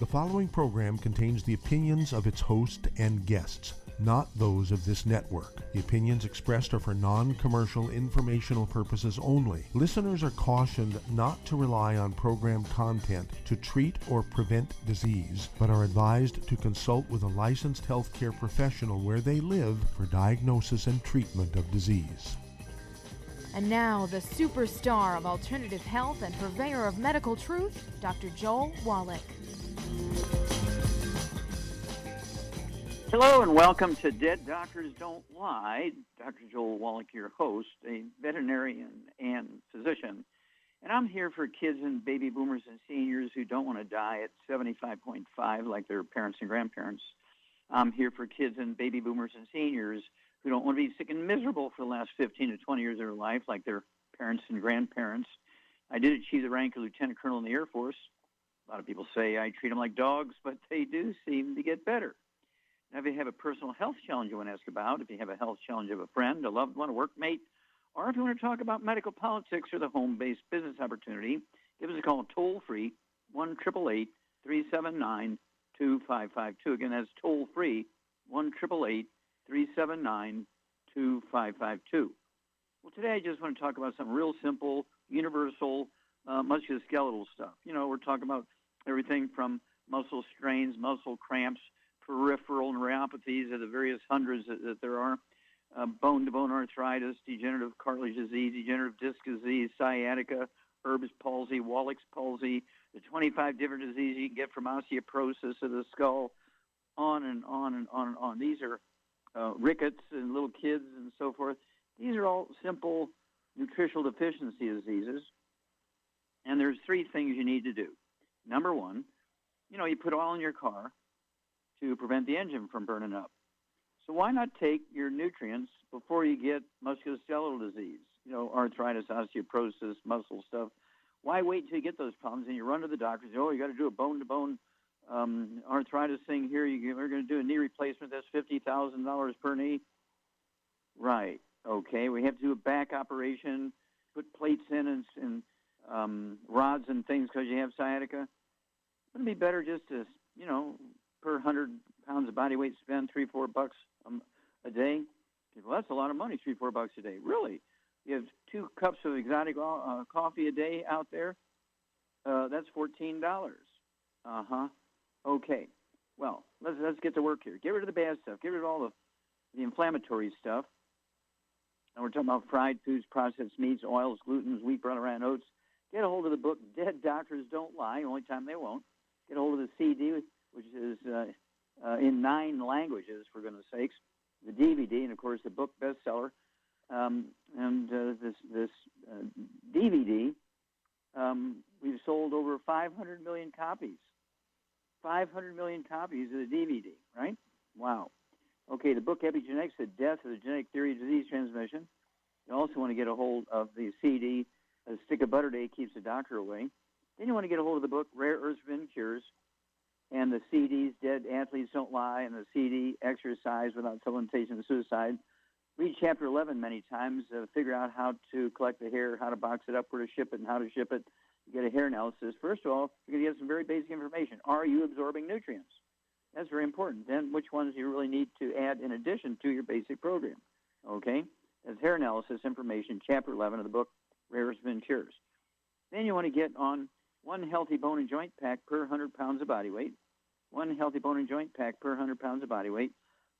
The following program contains the opinions of its host and guests, not those of this network. The opinions expressed are for non-commercial informational purposes only. Listeners are cautioned not to rely on program content to treat or prevent disease, but are advised to consult with a licensed healthcare professional where they live for diagnosis and treatment of disease. And now, the superstar of alternative health and purveyor of medical truth, Dr. Joel Wallach. Hello and welcome to Dead Doctors Don't Lie. Dr. Joel Wallach, your host, a veterinarian and physician. And I'm here for kids and baby boomers and seniors who don't want to die at 75.5 like their parents and grandparents. I'm here for kids and baby boomers and seniors who don't want to be sick and miserable for the last 15 to 20 years of their life like their parents and grandparents. I did achieve the rank of Lieutenant Colonel in the Air Force. A lot of people say I treat them like dogs, but they do seem to get better. Now, if you have a personal health challenge you want to ask about, if you have a health challenge of a friend, a loved one, a workmate, or if you want to talk about medical politics or the home-based business opportunity, give us a call toll-free, 1-888-379-2552. Again, that's toll-free, 1-888-379-2552. Well, today I just want to talk about some real simple, universal musculoskeletal stuff. You know, we're talking about everything from muscle strains, muscle cramps, peripheral neuropathies of the various hundreds that there are, bone-to-bone arthritis, degenerative cartilage disease, degenerative disc disease, sciatica, Erb's palsy, Wallach's palsy, the 25 different diseases you can get from osteoporosis of the skull, on and on and on and on. These are rickets and little kids and so forth. These are all simple nutritional deficiency diseases, and there's three things you need to do. Number one, you know, you put oil in your car to prevent the engine from burning up. So why not take your nutrients before you get musculoskeletal disease, you know, arthritis, osteoporosis, muscle stuff? Why wait until you get those problems and you run to the doctor and say, oh, you got to do a bone-to-bone arthritis thing here. We're going to do a knee replacement. That's $50,000 per knee. Right. Okay. We have to do a back operation, put plates in and rods and things because you have sciatica. Wouldn't it be better just to, you know, per 100 pounds of body weight, spend $3-4 a day? Well, that's a lot of money, $3-4 a day. Really? You have 2 cups of exotic coffee a day out there? That's $14. Uh-huh. Okay. Well, let's get to work here. Get rid of the bad stuff. Get rid of all the inflammatory stuff. And we're talking about fried foods, processed meats, oils, glutens, wheat, bran, and oats. Get a hold of the book, Dead Doctors Don't Lie, only time they won't. Get a hold of the CD, which is in 9 languages, for goodness sakes, the DVD, and, of course, the book bestseller. This DVD, we've sold over 500 million copies. 500 million copies of the DVD, right? Wow. Okay, the book Epigenetics, The Death of the Genetic Theory of Disease Transmission. You also want to get a hold of the CD, A Stick of Butter Day Keeps the Doctor Away. Then you want to get a hold of the book Rare Earths Forbidden Cures, and the CDs, Dead Athletes Don't Lie, and the CD, Exercise Without Supplementation and Suicide. Read Chapter 11 many times, figure out how to collect the hair, how to box it up, where to ship it, and how to ship it. You get a hair analysis. First of all, you're going to get some very basic information. Are you absorbing nutrients? That's very important. Then which ones do you really need to add in addition to your basic program? Okay? That's hair analysis information, Chapter 11 of the book, Rare Earths Forbidden Cures. Then you want to get on 1 healthy bone and joint pack per 100 pounds of body weight. 1 healthy bone and joint pack per 100 pounds of body weight.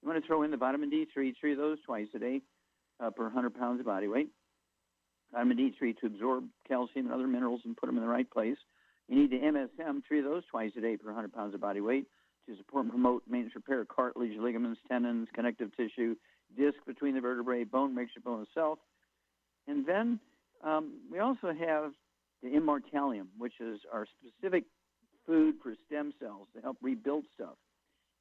You want to throw in the vitamin D3, 3 of those twice a day per 100 pounds of body weight. Vitamin D3 to absorb calcium and other minerals and put them in the right place. You need the MSM, 3 of those twice a day per 100 pounds of body weight to support and promote maintenance repair of cartilage, ligaments, tendons, connective tissue, disc between the vertebrae, bone mixture, bone itself. And then we also have the Immortalium, which is our specific food for stem cells to help rebuild stuff.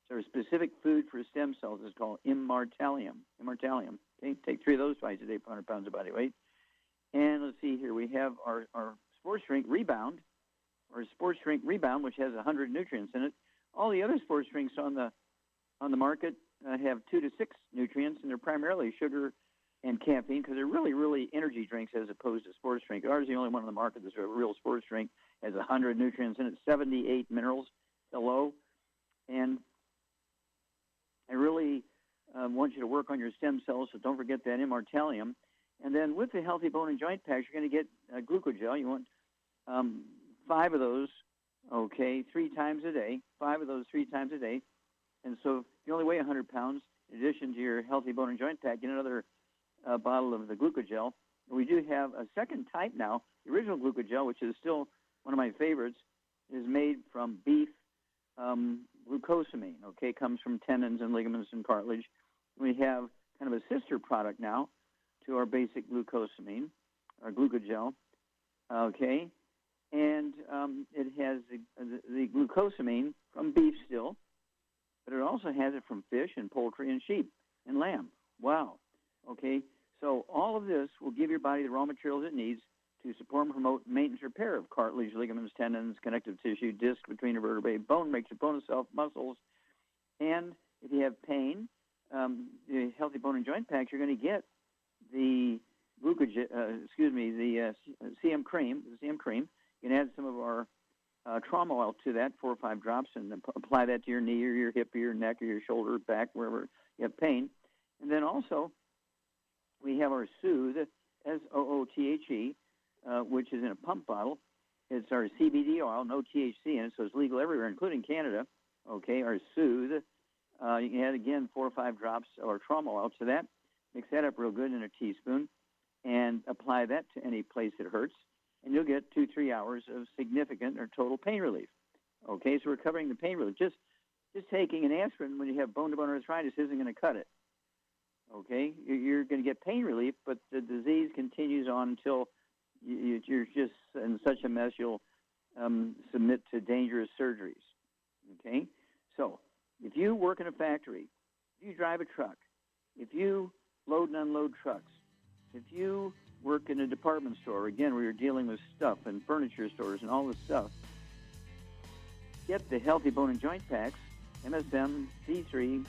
So our specific food for stem cells is called Immortalium. Immortalium. Okay, take 3 of those twice a day per 100 pounds of body weight. And let's see here. We have our Sports Drink Rebound, which has 100 nutrients in it. All the other sports drinks on the market have 2 to 6 nutrients, and they're primarily sugar and caffeine because they're really energy drinks as opposed to sports drink. Ours is the only one on the market that's a real sports drink. Has 100 nutrients in it, 78 minerals, hello. And I really want you to work on your stem cells, so don't forget that immortalium. And then with the Healthy Bone and Joint Packs, you're going to get glucogel. You want 5 of those, okay, 3 times a day, 5 of those 3 times a day. And so if you only weigh 100 pounds, in addition to your Healthy Bone and Joint Pack, get another bottle of the glucogel. We do have a second type now. The original glucogel, which is still one of my favorites, is made from beef glucosamine, okay, comes from tendons and ligaments and cartilage. We have kind of a sister product now to our basic glucosamine, our glucogel, okay, and it has the glucosamine from beef still, but it also has it from fish and poultry and sheep and lamb. Wow, okay, so all of this will give your body the raw materials it needs to support and promote maintenance repair of cartilage, ligaments, tendons, connective tissue, disc between the vertebrae, bone makes your bone itself, muscles. And if you have pain, the Healthy Bone and Joint Packs, you're going to get the CM cream. The CM cream. You can add some of our trauma oil to that, 4 or 5 drops, and then apply that to your knee or your hip or your neck or your shoulder, back, wherever you have pain. And then also, we have our Soothe, SOOTHE, which is in a pump bottle. It's our CBD oil, no THC in it, so it's legal everywhere, including Canada. Okay, our Soothe. You can add, again, 4 or 5 drops of our trauma oil to that. Mix that up real good in a teaspoon and apply that to any place that hurts, and you'll get 2-3 hours of significant or total pain relief. Okay, so we're covering the pain relief. Just taking an aspirin when you have bone-to-bone arthritis isn't going to cut it. Okay, you're going to get pain relief, but the disease continues on until you're just in such a mess you'll submit to dangerous surgeries. Okay, so if you work in a factory, if you drive a truck, if you load and unload trucks, if you work in a department store, again, where you're dealing with stuff and furniture stores and all this stuff, get the Healthy Bone and Joint Packs, MSM, D3,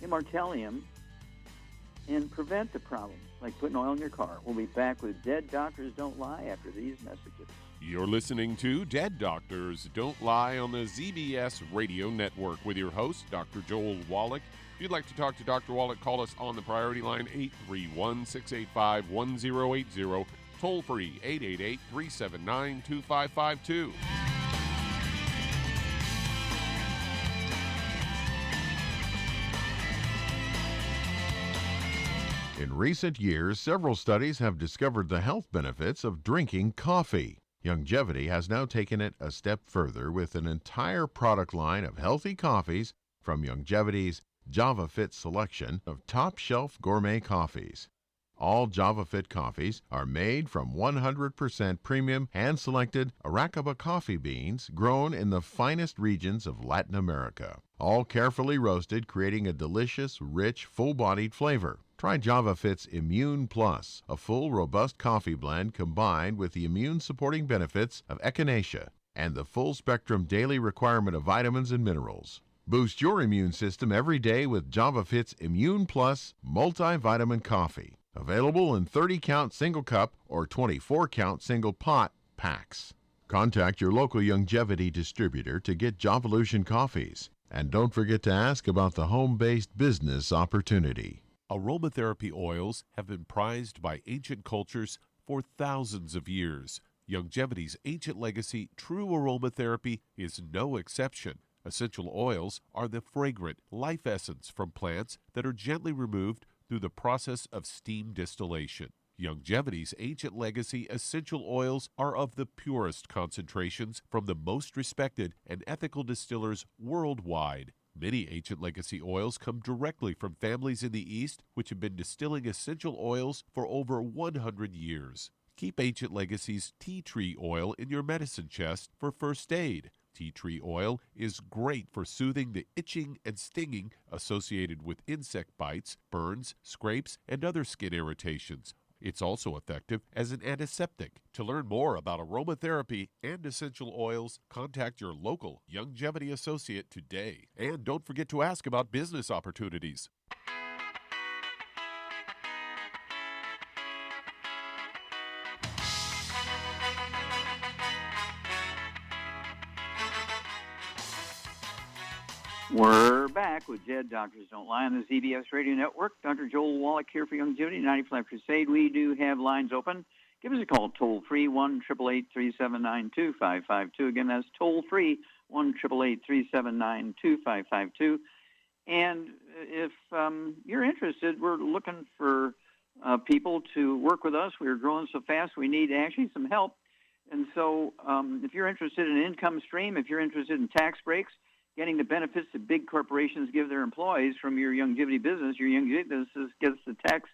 immortalium, and prevent the problems, like putting oil in your car. We'll be back with Dead Doctors Don't Lie after these messages. You're listening to Dead Doctors Don't Lie on the ZBS Radio Network with your host, Dr. Joel Wallach. If you'd like to talk to Dr. Wallach, call us on the priority line, 831-685-1080, toll free, 888-379-2552. In recent years, several studies have discovered the health benefits of drinking coffee. Youngevity has now taken it a step further with an entire product line of healthy coffees from Youngevity's JavaFit selection of top-shelf gourmet coffees. All JavaFit coffees are made from 100% premium hand-selected Arabica coffee beans grown in the finest regions of Latin America, all carefully roasted, creating a delicious, rich, full-bodied flavor. Try JavaFit's Immune Plus, a full, robust coffee blend combined with the immune-supporting benefits of echinacea and the full-spectrum daily requirement of vitamins and minerals. Boost your immune system every day with JavaFit's Immune Plus multivitamin coffee. Available in 30-count single cup or 24-count single pot packs. Contact your local Youngevity distributor to get Javalution coffees. And don't forget to ask about the home-based business opportunity. Aromatherapy oils have been prized by ancient cultures for thousands of years. Youngevity's ancient legacy, true aromatherapy, is no exception. Essential oils are the fragrant life essence from plants that are gently removed through the process of steam distillation. Youngevity's ancient legacy essential oils are of the purest concentrations from the most respected and ethical distillers worldwide. Many ancient legacy oils come directly from families in the East which have been distilling essential oils for over 100 years. Keep Ancient Legacy's tea tree oil in your medicine chest for first aid. Tea tree oil is great for soothing the itching and stinging associated with insect bites, burns, scrapes, and other skin irritations. It's also effective as an antiseptic. To learn more about aromatherapy and essential oils, contact your local Youngevity associate today. And don't forget to ask about business opportunities. We're back with Dead Doctors Don't Lie on the ZBS Radio Network. Dr. Joel Wallach here for Longevity 95 Crusade. We do have lines open. Give us a call toll-free, 1-888-379-2552. Again, that's toll-free, 1-888-379-2552. And if you're interested, we're looking for people to work with us. We're growing so fast, we need actually some help. And so if you're interested in an income stream, if you're interested in tax breaks, getting the benefits that big corporations give their employees from your longevity business, your longevity business gets the tax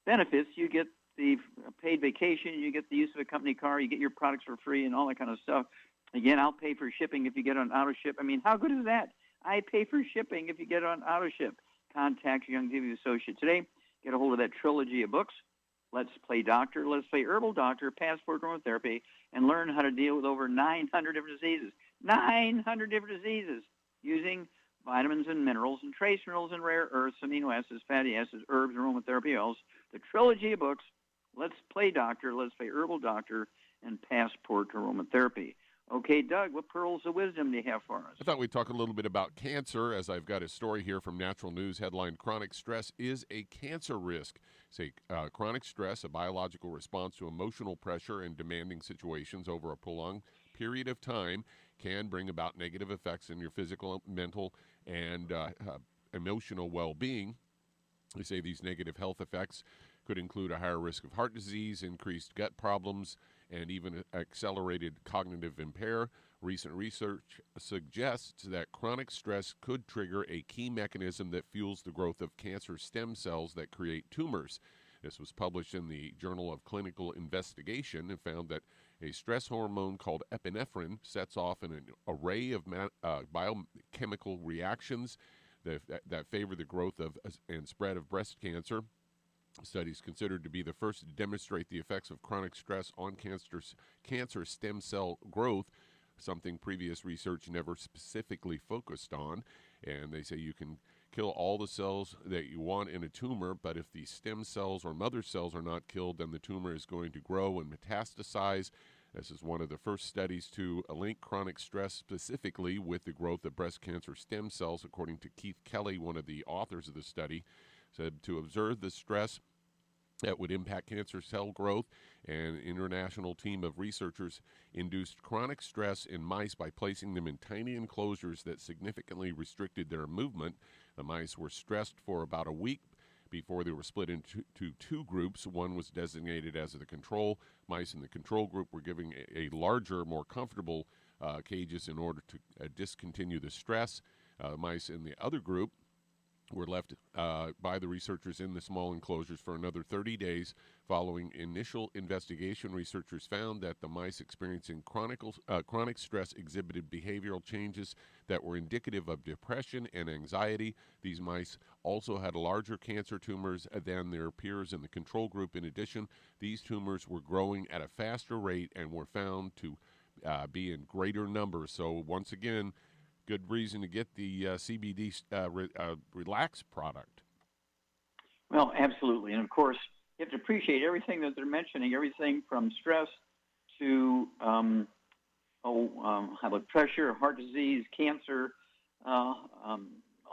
benefits. You get the paid vacation, you get the use of a company car, you get your products for free and all that kind of stuff. Again, I'll pay for shipping if you get on auto ship. I mean, how good is that? I pay for shipping if you get on auto ship. Contact your longevity associate today. Get a hold of that trilogy of books. Let's Play Doctor, Let's Play Herbal Doctor, Passport Aromatherapy, and learn how to deal with over 900 different diseases. 900 different diseases using vitamins and minerals and trace minerals and rare earths, amino acids, fatty acids, herbs, aromatherapy oils. The trilogy of books, Let's Play Doctor, Let's Play Herbal Doctor, and Passport Aromatherapy. Okay, Doug, what pearls of wisdom do you have for us? I thought we'd talk a little bit about cancer, as I've got a story here from Natural News headline, Chronic Stress is a Cancer Risk. Say, chronic stress, a biological response to emotional pressure and demanding situations over a prolonged period of time, can bring about negative effects in your physical, mental, and emotional well-being. They say these negative health effects could include a higher risk of heart disease, increased gut problems, and even accelerated cognitive impair. Recent research suggests that chronic stress could trigger a key mechanism that fuels the growth of cancer stem cells that create tumors. This was published in the Journal of Clinical Investigation and found that a stress hormone called epinephrine sets off an array of biochemical reactions that favor the growth of and spread of breast cancer. Studies considered to be the first to demonstrate the effects of chronic stress on cancer stem cell growth, something previous research never specifically focused on. And they say you can kill all the cells that you want in a tumor, but if the stem cells or mother cells are not killed, then the tumor is going to grow and metastasize. This is one of the first studies to link chronic stress specifically with the growth of breast cancer stem cells, according to Keith Kelly, one of the authors of the study. Said to observe the stress that would impact cancer cell growth, an international team of researchers induced chronic stress in mice by placing them in tiny enclosures that significantly restricted their movement. The mice were stressed for about a week before they were split into two groups. One was designated as the control. Mice in the control group were given a larger, more comfortable cages in order to discontinue the stress. Mice in the other group were left by the researchers in the small enclosures for another 30 days. Following initial investigation, researchers found that the mice experiencing chronic stress exhibited behavioral changes that were indicative of depression and anxiety. These mice also had larger cancer tumors than their peers in the control group. In addition, these tumors were growing at a faster rate and were found to be in greater numbers. So once again, good reason to get the CBD Relax product. Well, absolutely. And, of course, you have to appreciate everything that they're mentioning, everything from stress to high blood pressure, heart disease, cancer. All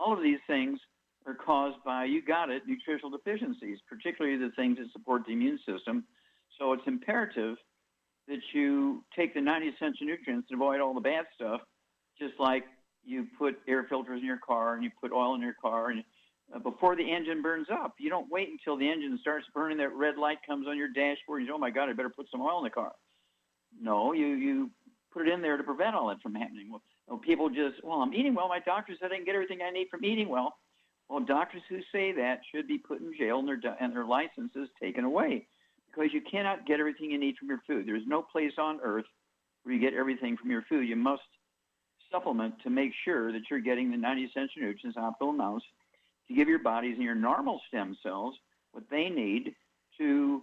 of these things are caused by, you got it, nutritional deficiencies, particularly the things that support the immune system. So it's imperative that you take the 90 essential nutrients and avoid all the bad stuff, just like you put air filters in your car and you put oil in your car and before the engine burns up. You don't wait until the engine starts burning, that red light comes on your dashboard, and you say, oh my God, I better put some oil in the car. No, you put it in there to prevent all that from happening. Well, people just, I'm eating well. My doctor said I can get everything I need from eating well. Well, doctors who say that should be put in jail and their licenses taken away, because you cannot get everything you need from your food. There's no place on earth where you get everything from your food. You must supplement to make sure that you're getting the 90 essential nutrients, optimal amounts, to give your bodies and your normal stem cells what they need to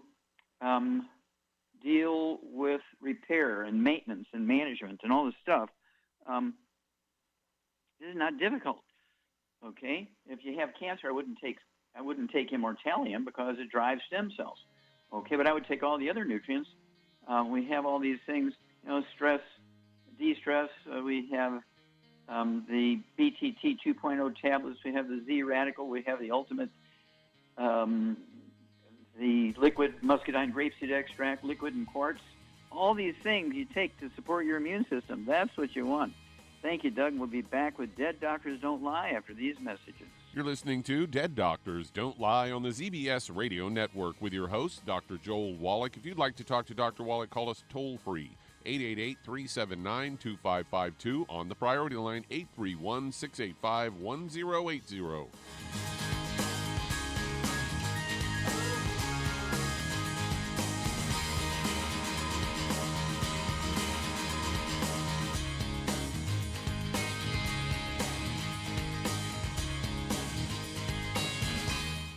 deal with repair and maintenance and management and all this stuff. This is not difficult. Okay, if you have cancer, I wouldn't take immortalium because it drives stem cells. Okay, but I would take all the other nutrients. We have all these things, stress, de-stress. We have the BTT 2.0 tablets. We have the Z Radical. We have the Ultimate, the liquid muscadine grapeseed extract, liquid and quartz. All these things you take to support your immune system. That's what you want. Thank you, Doug. We'll be back with Dead Doctors Don't Lie after these messages. You're listening to Dead Doctors Don't Lie on the ZBS Radio Network with your host, Dr. Joel Wallach. If you'd like to talk to Dr. Wallach, call us toll-free, 888-379-2552, on the priority line, 831-685-1080.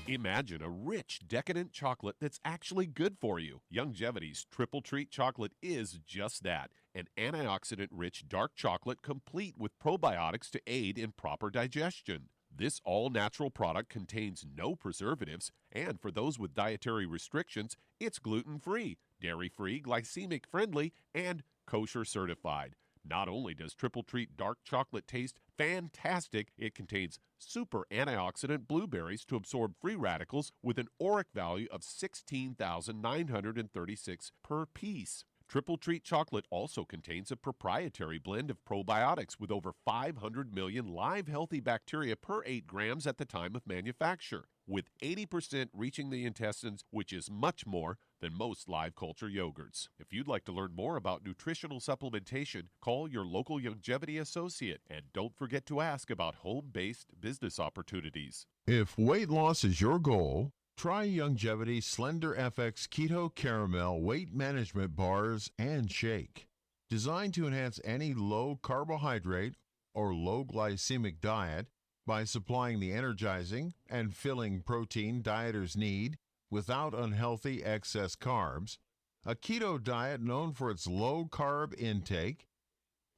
Imagine a rich, decadent chocolate that's actually good for you. Youngevity's Triple Treat chocolate is just that, an antioxidant-rich dark chocolate complete with probiotics to aid in proper digestion. This all-natural product contains no preservatives, and for those with dietary restrictions, it's gluten-free, dairy-free, glycemic-friendly, and kosher certified. Not only does Triple Treat dark chocolate taste fantastic, it contains super antioxidant blueberries to absorb free radicals with an ORAC value of 16,936 per piece. Triple Treat chocolate also contains a proprietary blend of probiotics with over 500 million live healthy bacteria per 8 grams at the time of manufacture, with 80% reaching the intestines, which is much more than most live culture yogurts. If you'd like to learn more about nutritional supplementation, call your local Youngevity associate, and don't forget to ask about home-based business opportunities. If weight loss is your goal, try Youngevity's Slender FX Keto Caramel Weight Management Bars and Shake. Designed to enhance any low carbohydrate or low glycemic diet by supplying the energizing and filling protein dieters need without unhealthy excess carbs, a keto diet known for its low carb intake,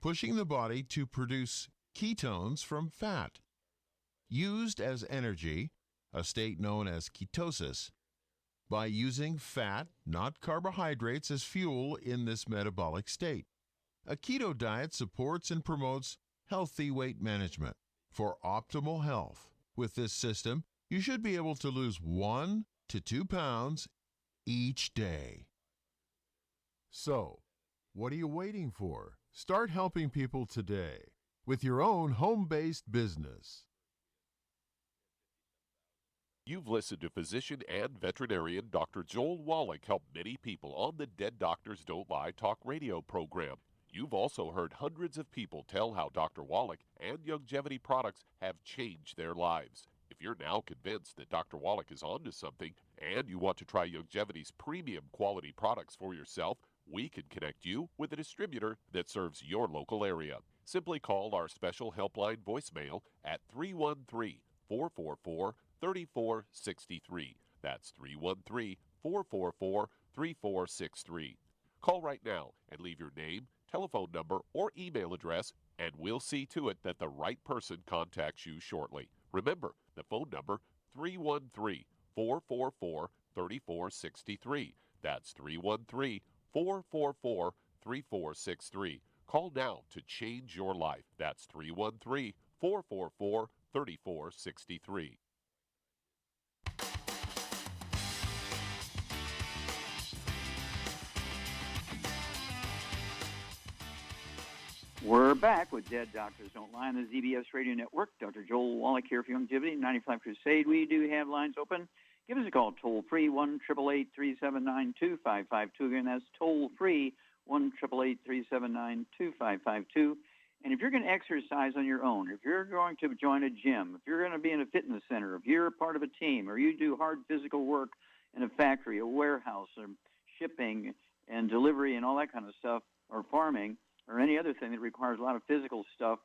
pushing the body to produce ketones from fat. Used as energy, a state known as ketosis, by using fat, not carbohydrates, as fuel in this metabolic state. A keto diet supports and promotes healthy weight management. For optimal health, with this system, you should be able to lose 1 to 2 pounds each day. So, what are you waiting for? Start helping people today with your own home-based business. You've listened to physician and veterinarian Dr. Joel Wallach help many people on the Dead Doctors Don't Lie talk radio program. You've also heard hundreds of people tell how Dr. Wallach and Youngevity products have changed their lives. If you're now convinced that Dr. Wallach is onto something and you want to try Youngevity's premium quality products for yourself, we can connect you with a distributor that serves your local area. Simply call our special helpline voicemail at 313-444-3463. That's 313-444-3463. Call right now and leave your name, telephone number, or email address, and we'll see to it that the right person contacts you shortly. Remember, the phone number, 313-444-3463. That's 313-444-3463. Call now to change your life. That's 313-444-3463. We're back with Dead Doctors Don't Lie on the ZBS Radio Network. Dr. Joel Wallach here for Youngevity, 95 Crusade. We do have lines open. Give us a call, toll-free, 1-888-379-2552. Again, that's toll-free, 1-888-379-2552. And if you're going to exercise on your own, if you're going to join a gym, if you're going to be in a fitness center, if you're a part of a team, or you do hard physical work in a factory, a warehouse, or shipping and delivery and all that kind of stuff, or farming, or any other thing that requires a lot of physical stuff,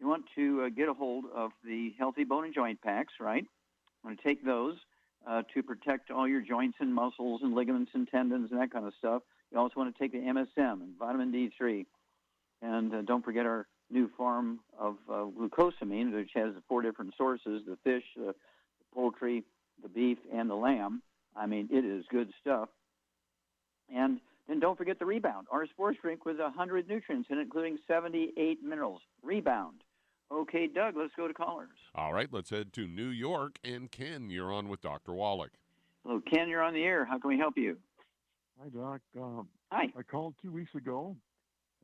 you want to get a hold of the Healthy Bone and Joint Packs, right? You want to take those to protect all your joints and muscles and ligaments and tendons and that kind of stuff. You also want to take the MSM and vitamin D3. And don't forget our new form of glucosamine, which has 4 different sources, the fish, the poultry, the beef, and the lamb. I mean, it is good stuff. And then don't forget the Rebound, our sports drink with 100 nutrients in it, including 78 minerals. Rebound, Okay, Doug, let's go to callers. All right, let's head to New York. And Ken, you're on with Dr. Wallach. Hello, Ken, you're on the air. How can we help you? Hi, Doc. Hi. I called 2 weeks ago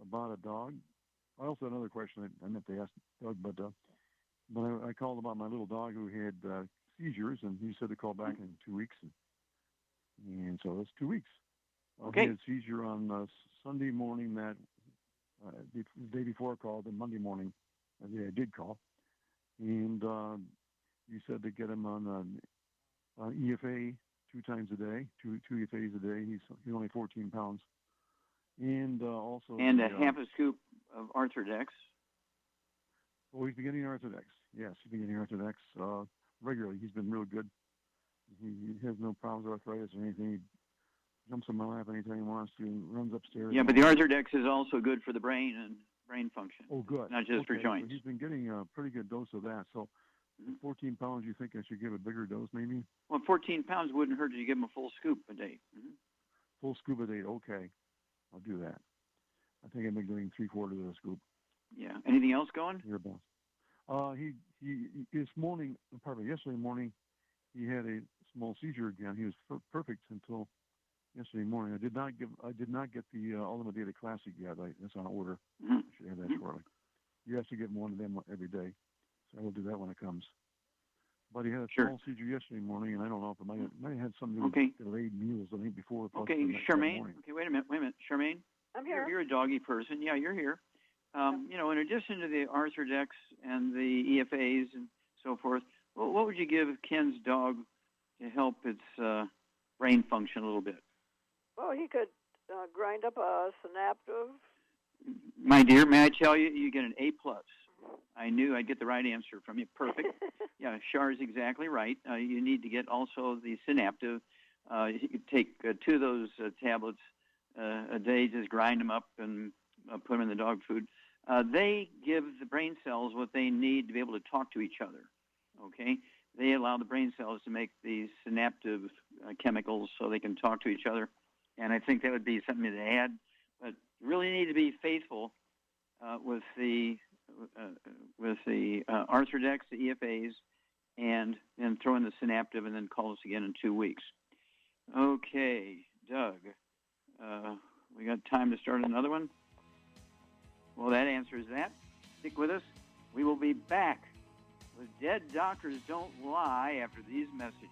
about a dog. I also had another question I meant to ask Doug, but I called about my little dog who had seizures, and he said to call back in 2 weeks. And so that's 2 weeks. Okay. He had a seizure on Sunday morning the day before I called, and Monday morning, the day I did call. And you said to get him on EFA 2 times a day, two EFAs a day. He's only 14 pounds. And also... And a half a scoop of Arthrodex. Oh, he's been getting Arthrodex. Yes, he's been getting Arthrodex regularly. He's been real good. He has no problems with arthritis or anything. He jumps on my lap anytime he wants to and runs upstairs. Yeah, but the Arthrodex is also good for the brain and brain function. Oh, good. Not just for joints. So he's been getting a pretty good dose of that. So 14 pounds, you think I should give a bigger dose maybe? Well, 14 pounds wouldn't hurt if you give him a full scoop a day. Mm-hmm. Full scoop a day, okay. I'll do that. I think I've been doing 3/4 of a scoop. Yeah. Anything else going? Hereabouts. Yesterday morning, he had a small seizure again. He was perfect until yesterday morning. I did not get the Ultimate Data Classic yet. That's on order. Mm-hmm. I should have that shortly. You have to get one of them every day, so I will do that when it comes. But he had a small seizure yesterday morning, and I don't know if it might have had something to do with delayed meals the night before. Okay, Charmaine. Okay, wait a minute. Charmaine. I'm here. You're a doggy person. Yeah, you're here. In addition to the Arthrodex and the EFAs and so forth, what would you give Ken's dog to help its brain function a little bit? Well, he could grind up a synaptive. My dear, may I tell you, you get an A+. I knew I'd get the right answer from you. Perfect. Yeah, Char is exactly right. You need to get also the synaptive. You could take 2 of those tablets a day, just grind them up and put them in the dog food. They give the brain cells what they need to be able to talk to each other, okay? They allow the brain cells to make these synaptive chemicals so they can talk to each other, and I think that would be something to add. But you really need to be faithful with the Arthrodex, the EFAs, and then throw in the synaptive, and then call us again in 2 weeks. Okay, Doug, we got time to start another one? Well, that answers that. Stick with us. We will be back with Dead Doctors Don't Lie after these messages.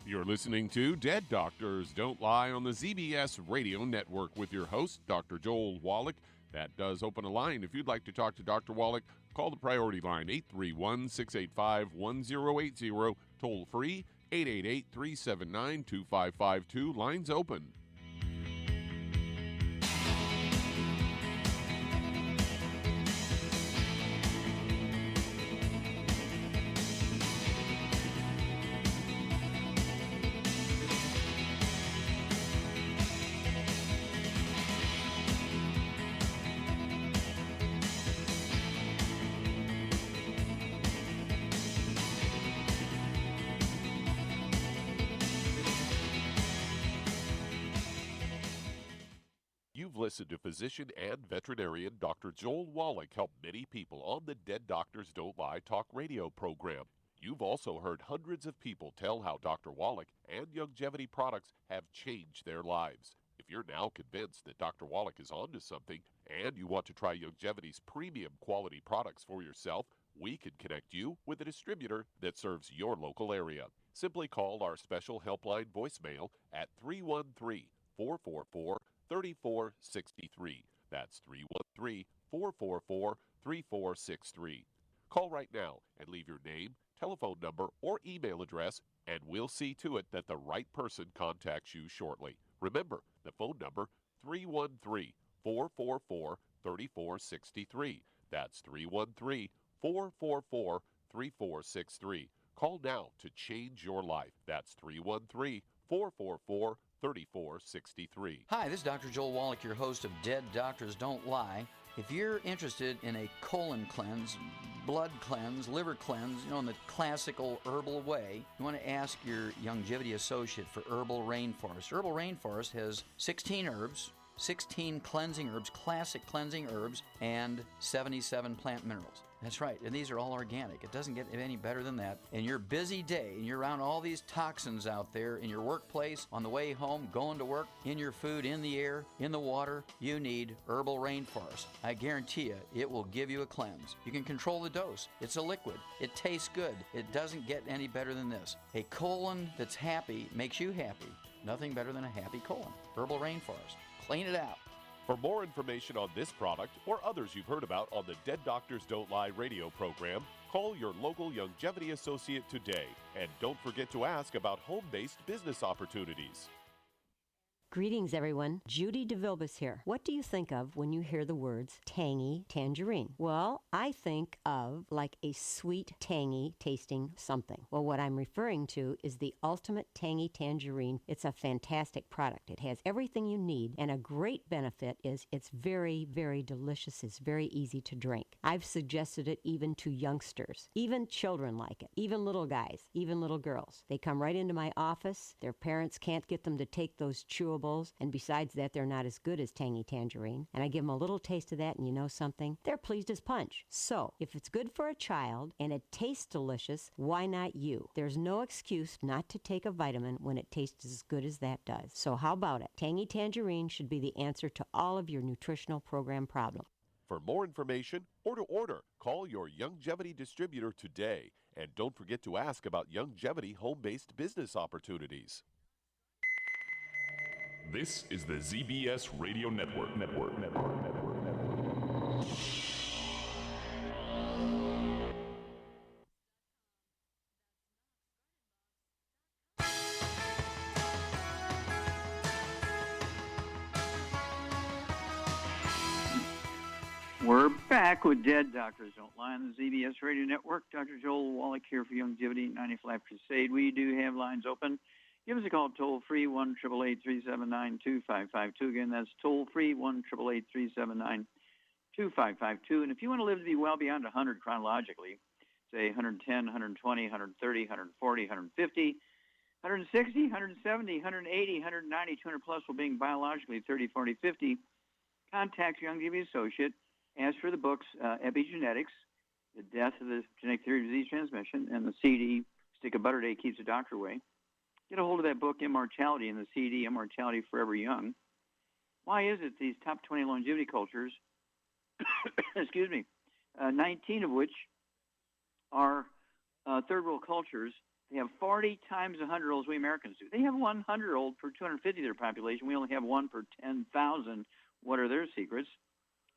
You're listening to Dead Doctors Don't Lie on the ZBS Radio Network with your host, Dr. Joel Wallach. That does open a line. If you'd like to talk to Dr. Wallach, call the priority line, 831-685-1080, toll free, 888-379-2552. Lines open. You've listened to physician and veterinarian Dr. Joel Wallach help many people on the Dead Doctors Don't Lie talk radio program. You've also heard hundreds of people tell how Dr. Wallach and Youngevity products have changed their lives. If you're now convinced that Dr. Wallach is onto something and you want to try Youngevity's premium quality products for yourself, we can connect you with a distributor that serves your local area. Simply call our special helpline voicemail at 313-444-3463. That's 313-444-3463. Call right now and leave your name, telephone number, or email address, and we'll see to it that the right person contacts you shortly. Remember, the phone number, 313-444-3463. That's 313-444-3463. Call now to change your life. That's 313-444-3463. Hi, this is Dr. Joel Wallach, your host of Dead Doctors Don't Lie. If you're interested in a colon cleanse, blood cleanse, liver cleanse, in the classical herbal way, you want to ask your Youngevity associate for Herbal Rainforest. Herbal Rainforest has 16 herbs, 16 cleansing herbs, classic cleansing herbs, and 77 plant minerals. That's right, and these are all organic. It doesn't get any better than that. In your busy day, and you're around all these toxins out there in your workplace, on the way home, going to work, in your food, in the air, in the water, you need Herbal Rainforest. I guarantee you, it will give you a cleanse. You can control the dose. It's a liquid. It tastes good. It doesn't get any better than this. A colon that's happy makes you happy. Nothing better than a happy colon. Herbal Rainforest. Clean it out. For more information on this product or others you've heard about on the Dead Doctors Don't Lie radio program, call your local Longevity associate today. And don't forget to ask about home-based business opportunities. Greetings, everyone. Judy DeVilbus here. What do you think of when you hear the words tangy tangerine? Well, I think of like a sweet, tangy tasting something. Well, what I'm referring to is the Ultimate Tangy Tangerine. It's a fantastic product. It has everything you need, and a great benefit is it's very, very delicious. It's very easy to drink. I've suggested it even to youngsters. Even children like it. Even little guys. Even little girls. They come right into my office. Their parents can't get them to take those chewables, and besides that, they're not as good as Tangy Tangerine. And I give them a little taste of that, and you know something? They're pleased as punch. So, if it's good for a child and it tastes delicious, why not you? There's no excuse not to take a vitamin when it tastes as good as that does. So how about it? Tangy Tangerine should be the answer to all of your nutritional program problems. For more information or to order, call your Longevity distributor today. And don't forget to ask about Longevity home-based business opportunities. This is the ZBS Radio Network. We're back with Dead Doctors Don't Lie on the ZBS Radio Network. Dr. Joel Wallach here for Longevity 95 Crusade. We do have lines open. Give us a call toll-free, 1-888-379-2552. Again, that's toll-free, 1-888-379-2552. And if you want to live to be well beyond 100 chronologically, say 110, 120, 130, 140, 150, 160, 170, 180, 190, 200 plus, while being biologically 30, 40, 50, contact your Longevity associate. Ask for the books, Epigenetics, The Death of the Genetic Theory of Disease Transmission, and the CD, Stick of Butter Day Keeps the Doctor Away. Get a hold of that book, Immortality, and the CD, Immortality Forever Young. Why is it these top 20 longevity cultures, 19 of which are third world cultures, they have 40 times the 100-year-olds we Americans do. They have 100-year-old per 250 of their population. We only have one per 10,000. What are their secrets?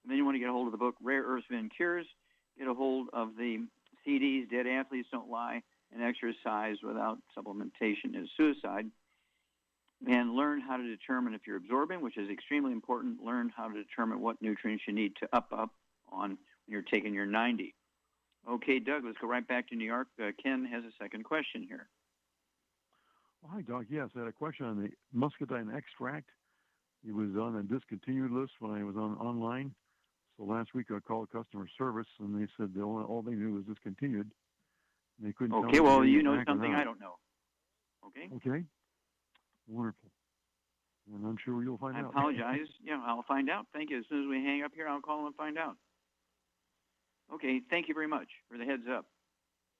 And then you want to get a hold of the book, Rare Earths Vin Cures. Get a hold of the CDs, Dead Athletes Don't Lie, and Exercise Without Supplementation is Suicide. And learn how to determine if you're absorbing, which is extremely important. Learn how to determine what nutrients you need to up on when you're taking your 90. Okay, Doug, let's go right back to New York. Ken has a second question here. Well, hi, Doc. Yes, I had a question on the muscadine extract. It was on a discontinued list when I was online. So last week I called customer service, and they said all they knew was discontinued. They couldn't. Okay, well, you know something I don't know. Okay. Okay. Wonderful. And I'm sure you'll find out. I apologize. Yeah, I'll find out. Thank you. As soon as we hang up here, I'll call and find out. Okay, thank you very much for the heads up.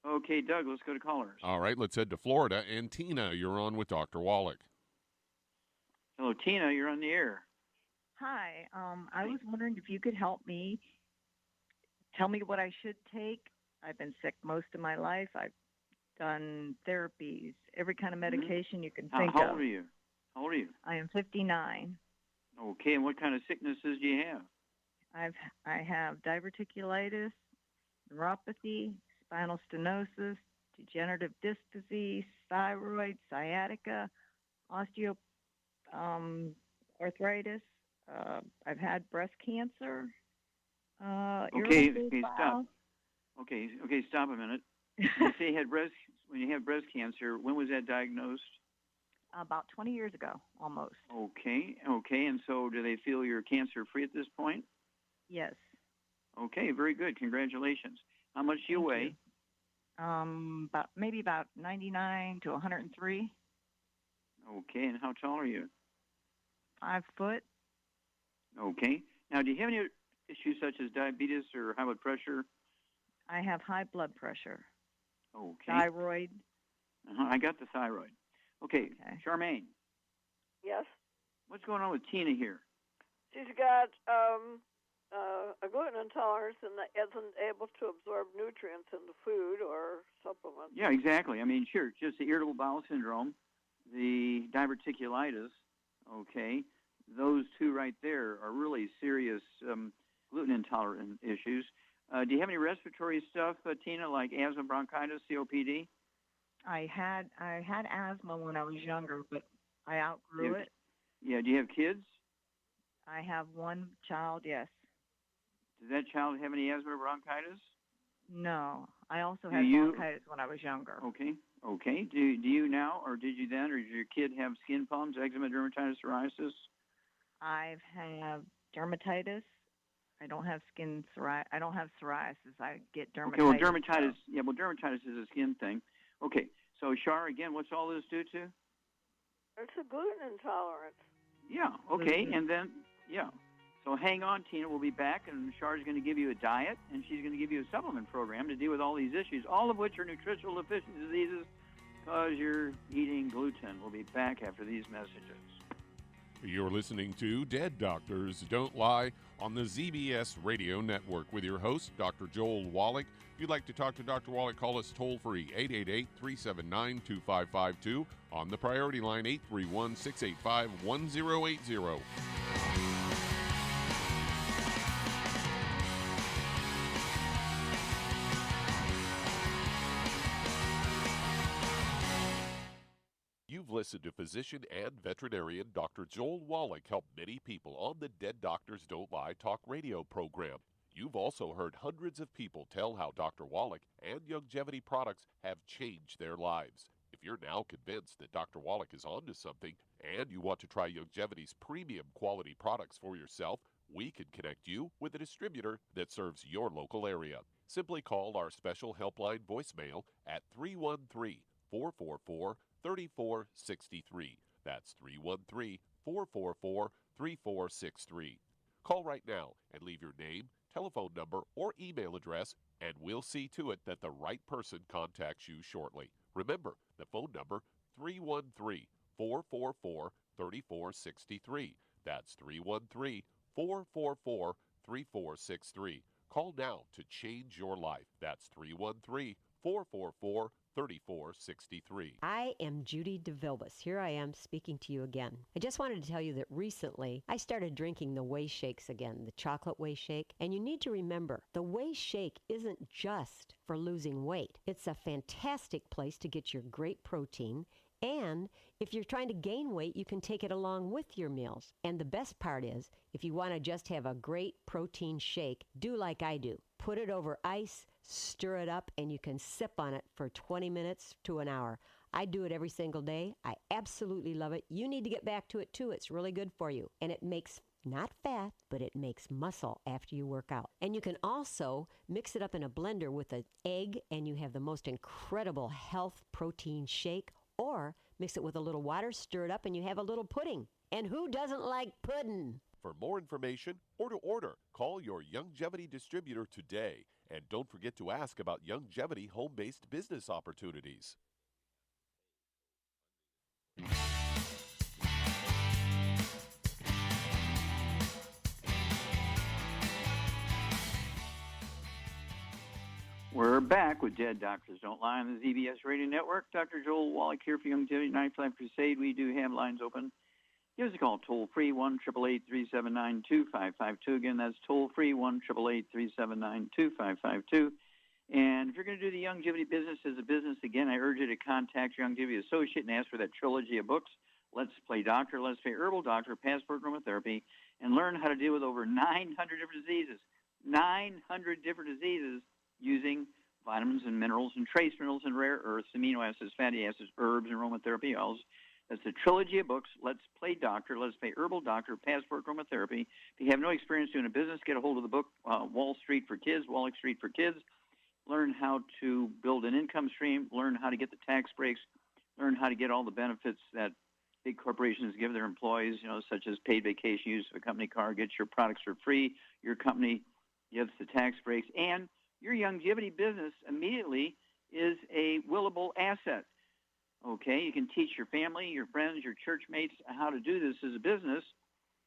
Okay, Doug, let's go to callers. All right, let's head to Florida. And Tina, you're on with Dr. Wallach. Hello, Tina, you're on the air. Hi, I was wondering if you could help me. Tell me what I should take. I've been sick most of my life. I've done therapies, every kind of medication you can think of. How old are you? How old are you? I am 59. Okay, and what kind of sicknesses do you have? I have diverticulitis, neuropathy, spinal stenosis, degenerative disc disease, thyroid, sciatica, arthritis. I've had breast cancer. Okay, stop. Okay, stop a minute. When you had breast cancer, when was that diagnosed? About 20 years ago, almost. Okay, and so do they feel you're cancer-free at this point? Yes. Okay, very good. Congratulations. How much do you weigh? Maybe about 99 to 103. Okay, and how tall are you? 5 foot. Okay. Now, do you have any issues such as diabetes or high blood pressure? I have high blood pressure. Okay. Thyroid. I got the thyroid. Okay. Charmaine. Yes. What's going on with Tina here? She's got a gluten intolerance and isn't able to absorb nutrients in the food or supplements. Yeah, exactly. I mean, sure, just the irritable bowel syndrome, the diverticulitis, okay, those two right there are really serious gluten intolerant issues. Do you have any respiratory stuff, Tina, like asthma, bronchitis, COPD? I had asthma when I was younger, but I outgrew it. Yeah. Do you have kids? I have one child, yes. Does that child have any asthma or bronchitis? No. I also had bronchitis when I was younger. Okay. Okay. Do you now, or did you then, or does your kid have skin problems, eczema, dermatitis, psoriasis? I have dermatitis. I don't have I don't have psoriasis. I get dermatitis. Okay, well, dermatitis, dermatitis is a skin thing. Okay, so Shar, again, what's all this due to? It's a gluten intolerance. Yeah, okay, and then, so hang on, Tina, we'll be back, and Char's going to give you a diet, and she's going to give you a supplement program to deal with all these issues, all of which are nutritional deficiency diseases because you're eating gluten. We'll be back after these messages. You're listening to Dead Doctors Don't Lie on the ZBS Radio Network with your host, Dr. Joel Wallach. If you'd like to talk to Dr. Wallach, call us toll-free, 888-379-2552, on the priority line, 831-685-1080. You've listened to physician and veterinarian Dr. Joel Wallach help many people on the Dead Doctors Don't Lie talk radio program. You've also heard hundreds of people tell how Dr. Wallach and Youngevity products have changed their lives. If you're now convinced that Dr. Wallach is onto something and you want to try Youngevity's premium quality products for yourself, we can connect you with a distributor that serves your local area. Simply call our special helpline voicemail at 313-444-3463. That's 313-444-3463. Call right now and leave your name, telephone number, or email address, and we'll see to it that the right person contacts you shortly. Remember, the phone number, 313-444-3463. That's 313-444-3463. Call now to change your life. That's 313-444-3463. I am Judy DeVilbus. Here I am speaking to you again. I just wanted to tell you that recently I started drinking the Whey Shakes again, the chocolate Whey Shake. And you need to remember, the Whey Shake isn't just for losing weight. It's a fantastic place to get your great protein. And if you're trying to gain weight, you can take it along with your meals. And the best part is, if you want to just have a great protein shake, do like I do. Put it over ice, stir it up, and you can sip on it for 20 minutes to an hour. I do it every single day. I absolutely love it. You need to get back to it too. It's really good for you. And it makes not fat, but it makes muscle after you work out. And you can also mix it up in a blender with an egg, and you have the most incredible health protein shake. Or mix it with a little water, stir it up, and you have a little pudding. And who doesn't like pudding? For more information or to order, call your Youngevity distributor today. And don't forget to ask about Youngevity home-based business opportunities. We're back with Dead Doctors Don't Lie on the ZBS Radio Network. Dr. Joel Wallach here for Youngevity Night Life Crusade. We do have lines open. Give us a call, toll-free, 1-888-379-2552. Again, that's toll-free, 1-888-379-2552. And if you're going to do the Youngevity business as a business, again, I urge you to contact your Youngevity associate and ask for that trilogy of books, Let's Play Doctor, Let's Play Herbal Doctor, Passport Aromatherapy, and learn how to deal with over 900 different diseases. 900 different diseases using vitamins and minerals and trace minerals and rare earths, amino acids, fatty acids, herbs, and aromatherapy oils. That's the trilogy of books, Let's Play Doctor, Let's Play Herbal Doctor, Passport Aromatherapy. If you have no experience doing a business, get a hold of the book, Wall Street for Kids, Wallach Street for Kids. Learn how to build an income stream, learn how to get the tax breaks, learn how to get all the benefits that big corporations give their employees, such as paid vacation, use of a company car, get your products for free, your company gets the tax breaks, and your longevity business immediately is a willable asset. Okay, you can teach your family, your friends, your church mates how to do this as a business.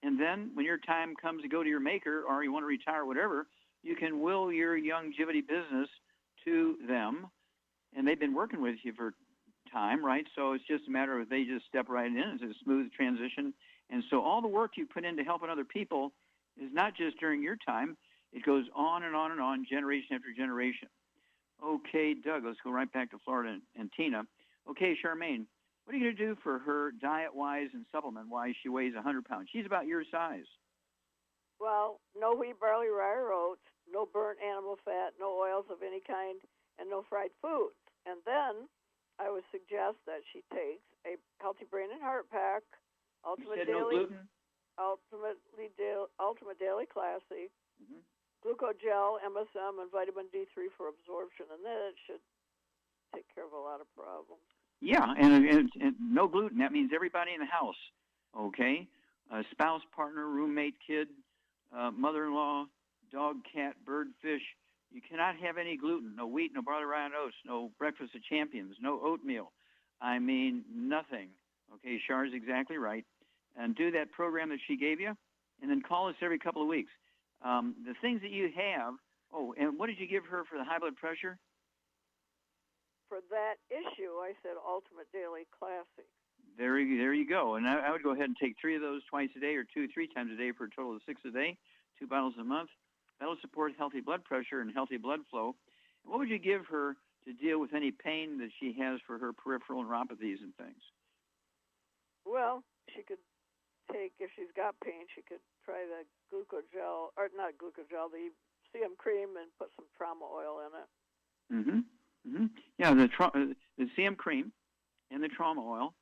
And then when your time comes to go to your maker or you want to retire, whatever, you can will your longevity business to them. And they've been working with you for time, right? So it's just a matter of they just step right in. It's a smooth transition. And so all the work you put into helping other people is not just during your time. It goes on and on and on, generation after generation. Okay, Doug, let's go right back to Florida and Tina. Okay, Charmaine, what are you going to do for her diet-wise and supplement-wise? She weighs 100 pounds. She's about your size. Well, no wheat, barley, rye, or oats, no burnt animal fat, no oils of any kind, and no fried foods. And then I would suggest that she takes a Healthy Brain and Heart Pack, Ultimate Daily, Ultimate Daily Classic, Glucogel, MSM, and vitamin D3 for absorption, and then it should take care of a lot of problems. Yeah, and no gluten. That means everybody in the house, okay? Spouse, partner, roommate, kid, mother-in-law, dog, cat, bird, fish. You cannot have any gluten. No wheat, no barley, rye, and oats, no breakfast of champions, no oatmeal. I mean, nothing. Okay, Char's exactly right. And do that program that she gave you, and then call us every couple of weeks. The things that you have, and what did you give her for the high blood pressure? For that issue, I said Ultimate Daily Classic. There you go. And I would go ahead and take 3 of those twice a day or 2, 3 times a day for a total of 6 a day, 2 bottles a month. That'll support healthy blood pressure and healthy blood flow. And what would you give her to deal with any pain that she has for her peripheral neuropathies and things? Well, she could take, if she's got pain, she could try the glucogel, or not glucogel, the CM cream, and put some trauma oil in it. Mm-hmm. Yeah, the CM cream and the trauma oil,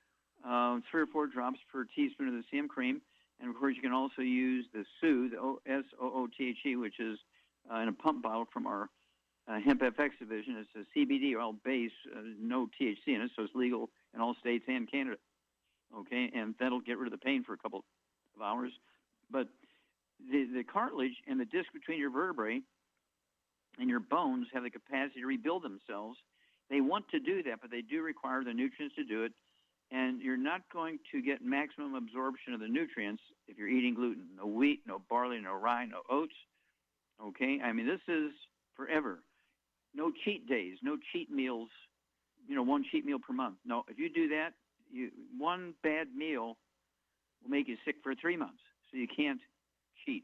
3 or 4 drops per teaspoon of the CM cream. And, of course, you can also use the Soothe, SOOTHE, which is in a pump bottle from our Hemp FX division. It's a CBD oil base, no THC in it, so it's legal in all states and Canada. Okay, and that'll get rid of the pain for a couple of hours. But the cartilage and the disc between your vertebrae and your bones have the capacity to rebuild themselves. They want to do that, but they do require the nutrients to do it. And you're not going to get maximum absorption of the nutrients if you're eating gluten. No wheat, no barley, no rye, no oats. Okay? I mean, this is forever. No cheat days, no cheat meals, 1 cheat meal per month. No, if you do that, one bad meal will make you sick for 3 months. So you can't cheat.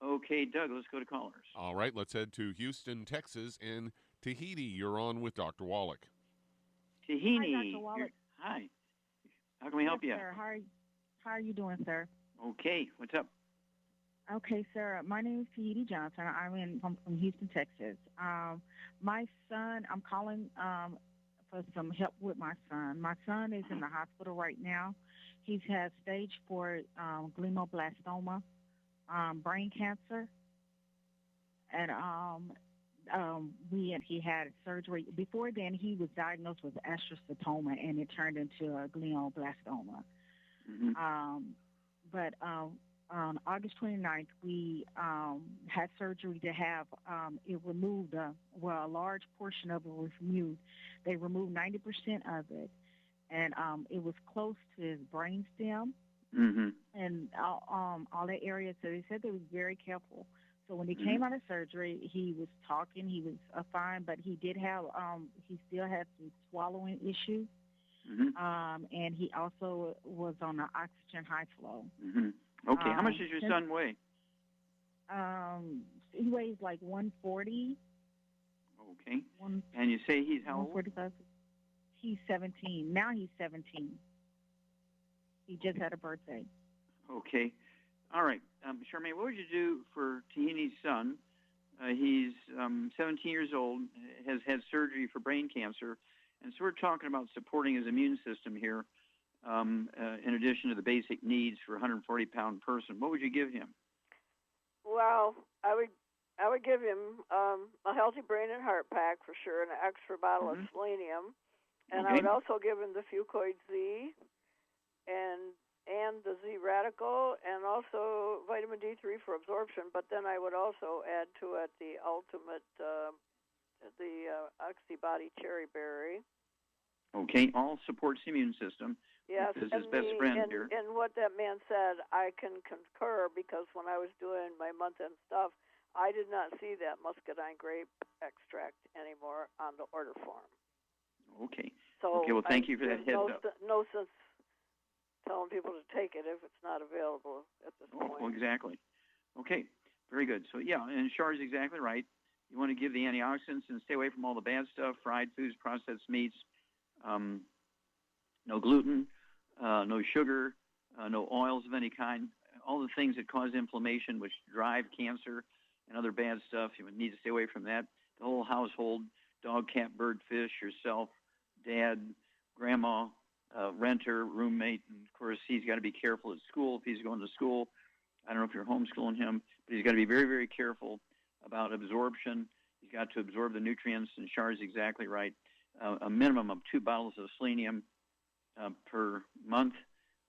Okay, Doug, let's go to callers. All right, let's head to Houston, Texas, and Tahiti. You're on with Dr. Wallach. Tahiti. Hi, Dr. Wallach. Hi. How can we help you? Sir. How are you doing, sir? Okay, what's up? Okay, sir. My name is Tahiti Johnson. I'm from Houston, Texas. My son, I'm calling for some help with my son. My son is in the hospital right now. He has stage 4 glioblastoma, brain cancer, and he had surgery. Before then, he was diagnosed with astrocytoma, and it turned into a glioblastoma. But on August 29th, we had surgery to have it removed. A large portion of it was removed. They removed 90% of it, and it was close to his brainstem and all that area. So they said they was very careful. So when he came out of surgery, he was talking. He was fine, but he did have he still had some swallowing issues. And he also was on the oxygen high flow. Okay, how much does your son weigh? He weighs like 140. Okay. And you say he's how old? He's 17. Now he's 17. He just had a birthday. Okay. All right. Charmaine, what would you do for Tahini's son? He's 17 years old, has had surgery for brain cancer, and so we're talking about supporting his immune system here in addition to the basic needs for a 140-pound person. What would you give him? Well, I would give him a Healthy Brain and Heart Pack for sure, and an extra bottle of selenium. And I would also give him the Fucoid Z and the Z Radical, and also vitamin D3 for absorption. But then I would also add to it the Ultimate the oxybody cherry berry. Okay, all supports the immune system. Yes, This is best friend here. And what that man said, I can concur, because when I was doing my month-end stuff, I did not see that muscadine grape extract anymore on the order form. Okay. So okay, well, thank you for that heads up. No sense telling people to take it if it's not available at this point. Well, exactly. Okay, very good. So, yeah, and Char is exactly right. You want to give the antioxidants and stay away from all the bad stuff, fried foods, processed meats, no gluten, no sugar, no oils of any kind, all the things that cause inflammation, which drive cancer and other bad stuff. You would need to stay away from that. The whole household, dog, cat, bird, fish, yourself, dad, grandma, renter, roommate, and of course he's got to be careful at school if he's going to school. I don't know if you're homeschooling him, but he's got to be very, very careful about absorption. He's got to absorb the nutrients, and Char is exactly right. A minimum of 2 bottles of selenium per month.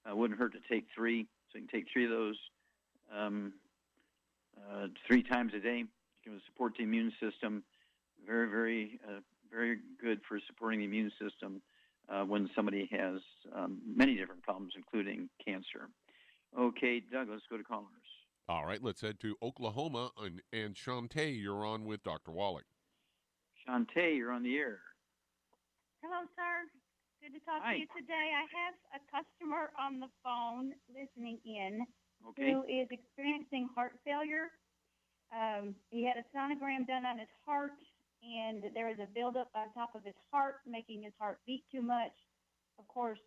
Wouldn't hurt to take 3, so you can take 3 of those 3 times a day. You can support the immune system. Very, very, very good for supporting the immune system when somebody has many different problems, including cancer. Okay, Doug, let's go to callers. All right, let's head to Oklahoma. And Shantae, you're on with Dr. Wallach. Shantae, you're on the air. Hello, sir. Good to talk to you today. I have a customer on the phone listening in who is experiencing heart failure. He had a sonogram done on his heart, and there is a buildup on top of his heart, making his heart beat too much. Of course,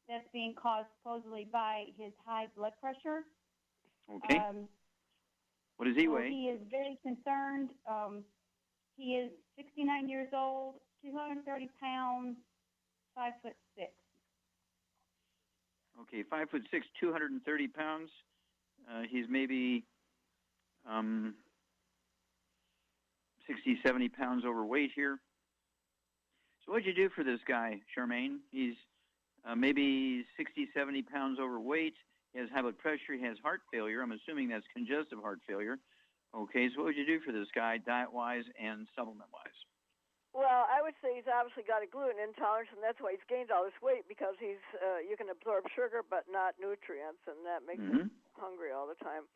that's being caused supposedly by his high blood pressure. Okay. What does he weigh? He is very concerned. He is 69 years old, 230 pounds, 5'6". Okay, 5'6", 230 pounds. He's maybe 60, 70 pounds overweight here. So what'd you do for this guy, Charmaine? He's maybe 60, 70 pounds overweight. He has high blood pressure. He has heart failure. I'm assuming that's congestive heart failure. Okay, so what would you do for this guy, diet-wise and supplement-wise? Well, I would say he's obviously got a gluten intolerance, and that's why he's gained all this weight, because he's you can absorb sugar but not nutrients, and that makes him hungry all the time.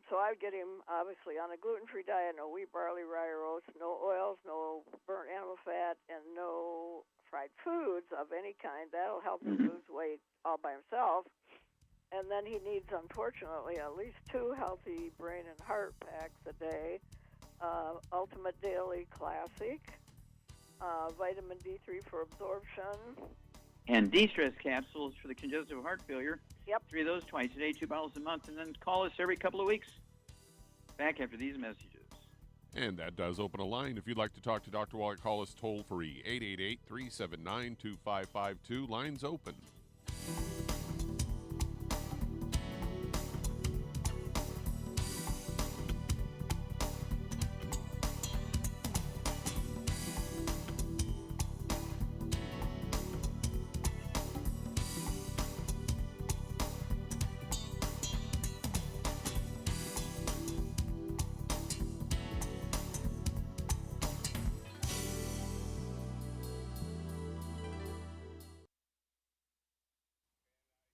So I would get him, obviously, on a gluten-free diet, no wheat, barley, rye, or oats, no oils, no burnt animal fat, and no fried foods of any kind. That'll help him lose weight all by himself. And then he needs, unfortunately, at least 2 healthy brain and heart packs a day. Ultimate Daily Classic, vitamin D3 for absorption. And de-stress capsules for the congestive heart failure. Yep. 3 of those twice a day, 2 bottles a month, and then call us every couple of weeks. Back after these messages. And that does open a line. If you'd like to talk to Dr. Wallach, call us toll-free, 888-379-2552. Lines open.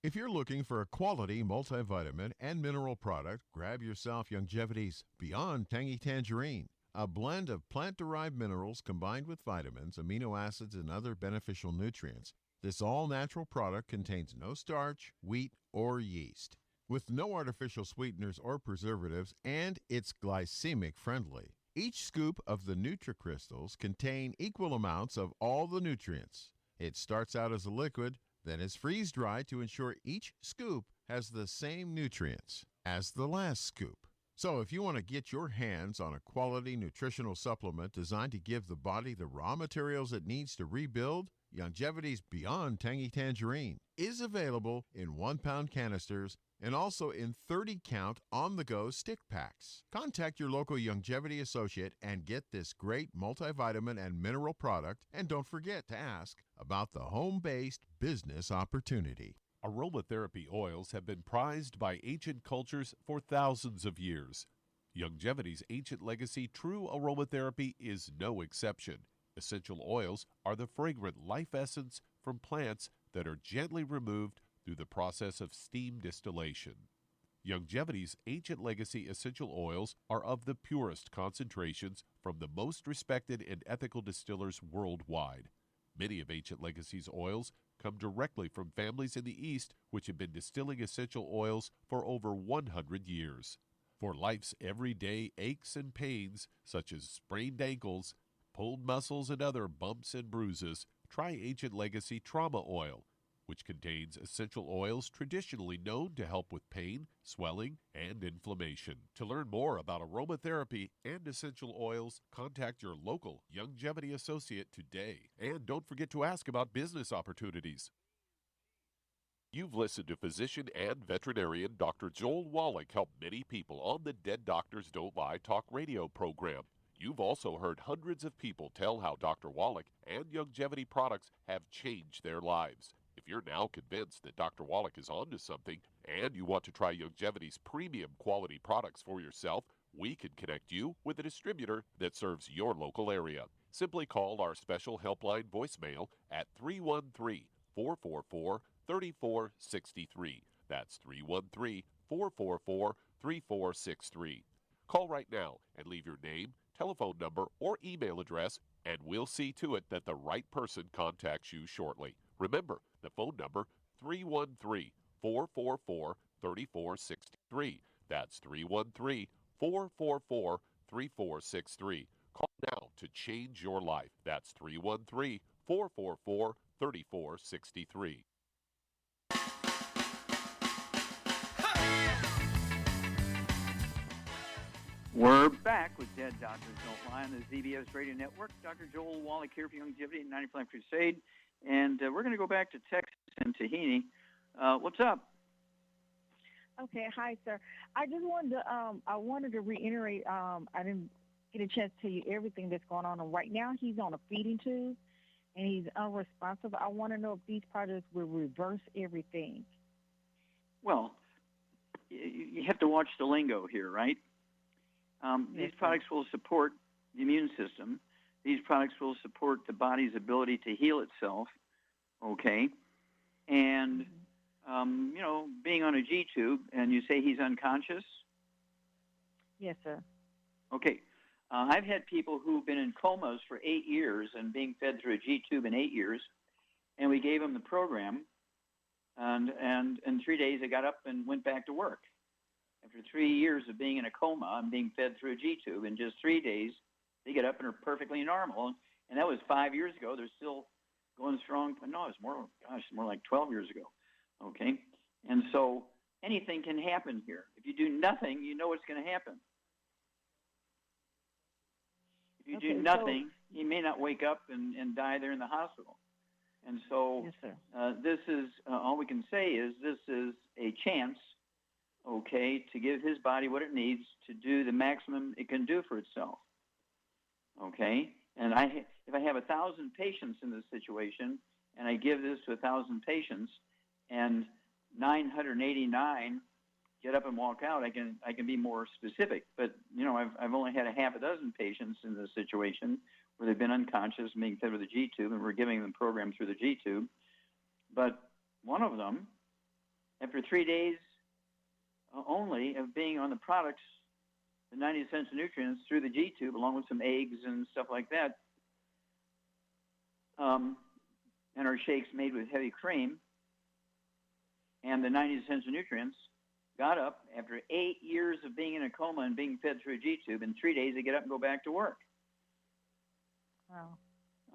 If you're looking for a quality multivitamin and mineral product, grab yourself Youngevity's Beyond Tangy Tangerine, a blend of plant-derived minerals combined with vitamins, amino acids, and other beneficial nutrients. This all-natural product contains no starch, wheat, or yeast, with no artificial sweeteners or preservatives, and it's glycemic friendly. Each scoop of the NutriCrystals contain equal amounts of all the nutrients. It starts out as a liquid, then is freeze-dried to ensure each scoop has the same nutrients as the last scoop. So if you want to get your hands on a quality nutritional supplement designed to give the body the raw materials it needs to rebuild, Youngevity's Beyond Tangy Tangerine is available in 1-pound canisters and also in 30-count on-the-go stick packs. Contact your local Youngevity associate and get this great multivitamin and mineral product, and don't forget to ask about the home-based business opportunity. Aromatherapy oils have been prized by ancient cultures for thousands of years. Longevity's ancient legacy, true aromatherapy, is no exception. Essential oils are the fragrant life essence from plants that are gently removed through the process of steam distillation. Longevity's ancient legacy essential oils are of the purest concentrations from the most respected and ethical distillers worldwide. Many of Ancient Legacy's oils come directly from families in the East which have been distilling essential oils for over 100 years. For life's everyday aches and pains, such as sprained ankles, pulled muscles, and other bumps and bruises, try Ancient Legacy Trauma Oil, which contains essential oils traditionally known to help with pain, swelling, and inflammation. To learn more about aromatherapy and essential oils, contact your local Longevity associate today. And don't forget to ask about business opportunities. You've listened to physician and veterinarian Dr. Joel Wallach help many people on the Dead Doctors Don't Lie talk radio program. You've also heard hundreds of people tell how Dr. Wallach and Longevity products have changed their lives. If you're now convinced that Dr. Wallach is onto something and you want to try Longevity's premium quality products for yourself, we can connect you with a distributor that serves your local area. Simply call our special helpline voicemail at 313-444-3463. That's 313-444-3463. Call right now and leave your name, telephone number, or email address, and we'll see to it that the right person contacts you shortly. Remember, the phone number, 313-444-3463. That's 313-444-3463. Call now to change your life. That's 313-444-3463. We're back with Dead Doctors Don't Lie on the ZBS Radio Network. Dr. Joel Wallach here for Longevity and 95 Crusade. And we're going to go back to Texas and Tahini. What's up? Okay, hi, sir. I just wanted to reiterate, I didn't get a chance to tell you everything that's going on. And right now, he's on a feeding tube, and he's unresponsive. I want to know if these products will reverse everything. Well, you have to watch the lingo here, right? These products will support the immune system. These products will support the body's ability to heal itself, okay? And, being on a G-tube, and you say he's unconscious? Yes, sir. Okay. I've had people who've been in comas for 8 years and being fed through a G-tube in 8 years, and we gave them the program, and in 3 days they got up and went back to work. After 3 years of being in a coma and being fed through a G-tube, in just 3 days, they get up and are perfectly normal. And that was 5 years ago. They're still going strong. No, it's more like 12 years ago. Okay? And so anything can happen here. If you do nothing, you know what's going to happen. If you do nothing, you may not wake up and die there in the hospital. And so yes, sir. This is, all we can say is this is a chance, okay, to give his body what it needs to do the maximum it can do for itself. Okay? And if I have 1,000 patients in this situation, and I give this to 1,000 patients, and 989 get up and walk out, I can be more specific. But I've only had a half a dozen patients in this situation where they've been unconscious and being fed with a G-tube, and we're giving them program through the G-tube. But one of them, after 3 days only of being on the products, the 90 essential nutrients through the G-tube, along with some eggs and stuff like that, and our shakes made with heavy cream, and the 90 essential nutrients, got up after 8 years of being in a coma and being fed through a G-tube. In 3 days, they get up and go back to work. Wow.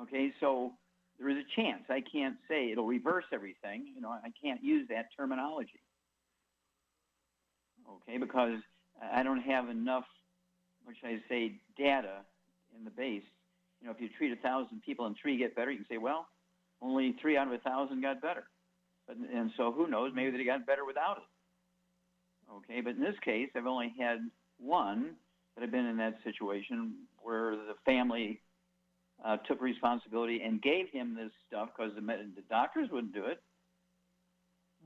Okay, so there is a chance. I can't say it'll reverse everything. I can't use that terminology. Okay, because I don't have enough, what should I say, data in the base. If you treat 1,000 people and 3 get better, you can say, well, only 3 out of 1,000 got better. And so who knows, maybe they got better without it. Okay, but in this case, I've only had one that have been in that situation where the family took responsibility and gave him this stuff because the doctors wouldn't do it.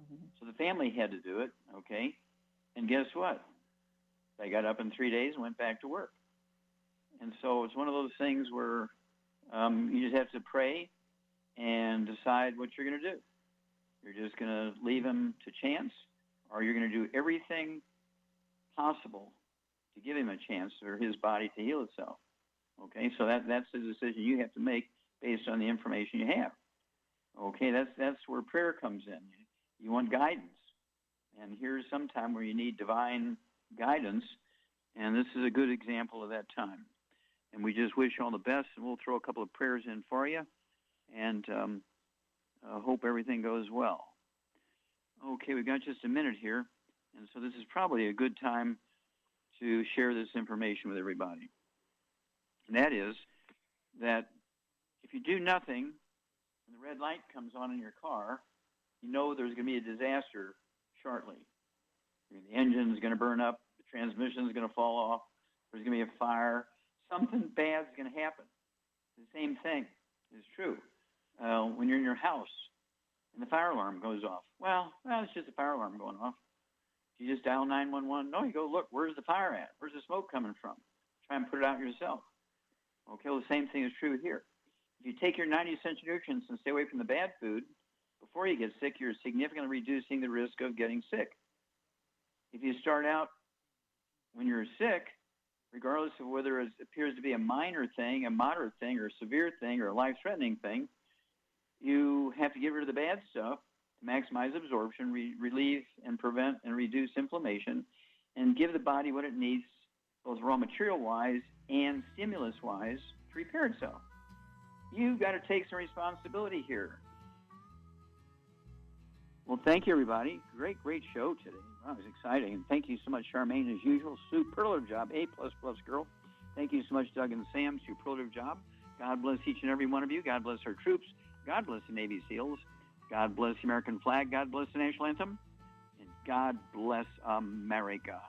Mm-hmm. So the family had to do it, okay? And guess what? I got up in 3 days and went back to work. And so it's one of those things where you just have to pray and decide what you're going to do. You're just going to leave him to chance, or you're going to do everything possible to give him a chance for his body to heal itself. Okay, so that's the decision you have to make based on the information you have. Okay, that's where prayer comes in. You want guidance. And here's some time where you need divine guidance, and this is a good example of that time. And we just wish you all the best, and we'll throw a couple of prayers in for you, and hope everything goes well. Okay, we've got just a minute here, and so this is probably a good time to share this information with everybody. And that is that if you do nothing and the red light comes on in your car, you know there's going to be a disaster shortly. The engine's going to burn up, the transmission's going to fall off, there's going to be a fire, something bad's going to happen. The same thing is true when you're in your house and the fire alarm goes off. Well, it's just a fire alarm going off. You just dial 911. No, you go, look, where's the fire at? Where's the smoke coming from? Try and put it out yourself. Okay, well, the same thing is true here. If you take your 90 essential nutrients and stay away from the bad food, before you get sick, you're significantly reducing the risk of getting sick. If you start out when you're sick, regardless of whether it appears to be a minor thing, a moderate thing, or a severe thing, or a life-threatening thing, you have to get rid of the bad stuff to maximize absorption, relieve and prevent and reduce inflammation, and give the body what it needs, both raw material-wise and stimulus-wise, to repair itself. You've got to take some responsibility here. Well, thank you, everybody. Great show today. Wow, it was exciting. And thank you so much, Charmaine, as usual. Superlative job. A++ girl. Thank you so much, Doug and Sam. Superlative job. God bless each and every one of you. God bless our troops. God bless the Navy SEALs. God bless the American flag. God bless the national anthem. And God bless America.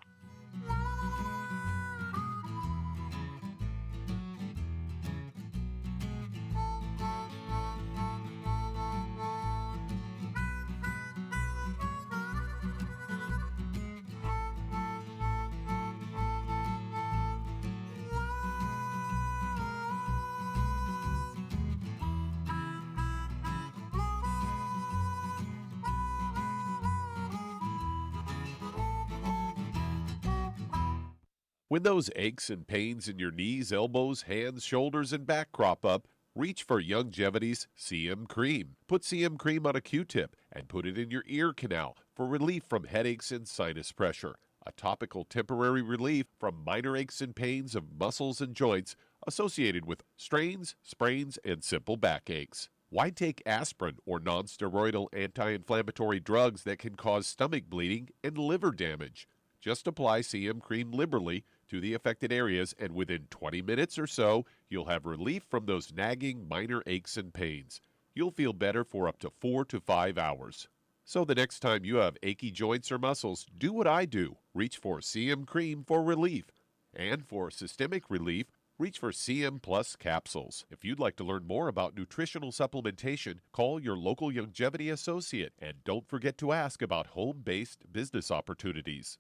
When those aches and pains in your knees, elbows, hands, shoulders, and back crop up, reach for Youngevity's CM Cream. Put CM Cream on a Q-tip and put it in your ear canal for relief from headaches and sinus pressure. A topical temporary relief from minor aches and pains of muscles and joints associated with strains, sprains, and simple backaches. Why take aspirin or non-steroidal anti-inflammatory drugs that can cause stomach bleeding and liver damage? Just apply CM Cream liberally to the affected areas, and within 20 minutes or so, you'll have relief from those nagging minor aches and pains. You'll feel better for up to 4 to 5 hours. So the next time you have achy joints or muscles, do what I do. Reach for CM Cream for relief. And for systemic relief, reach for CM Plus capsules. If you'd like to learn more about nutritional supplementation, call your local Youngevity associate, and don't forget to ask about home-based business opportunities.